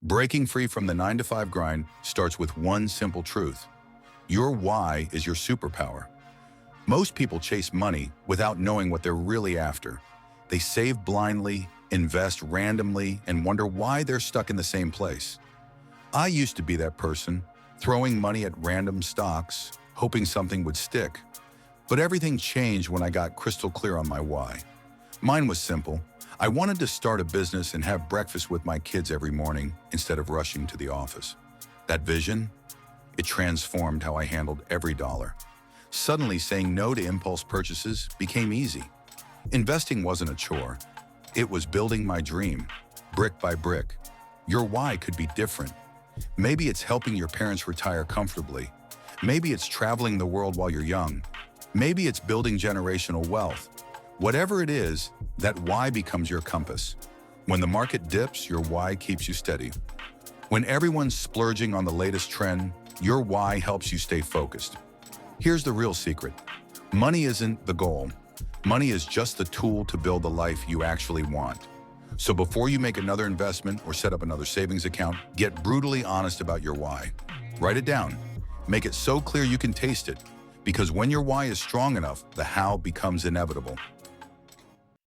Breaking free from the 9-to-5 grind starts with one simple truth. Your why is your superpower. Most people chase money without knowing what they're really after. They save blindly, invest randomly, and wonder why they're stuck in the same place. I used to be that person, throwing money at random stocks, hoping something would stick. But everything changed when I got crystal clear on my why. Mine was simple. I wanted to start a business and have breakfast with my kids every morning instead of rushing to the office. That vision, it transformed how I handled every dollar. Suddenly, saying no to impulse purchases became easy. Investing wasn't a chore. It was building my dream, brick by brick. Your why could be different. Maybe it's helping your parents retire comfortably. Maybe it's traveling the world while you're young. Maybe it's building generational wealth. Whatever it is, that why becomes your compass. When the market dips, your why keeps you steady. When everyone's splurging on the latest trend, your why helps you stay focused. Here's the real secret. Money isn't the goal. Money is just the tool to build the life you actually want. So before you make another investment or set up another savings account, get brutally honest about your why. Write it down. Make it so clear you can taste it. Because when your why is strong enough, the how becomes inevitable.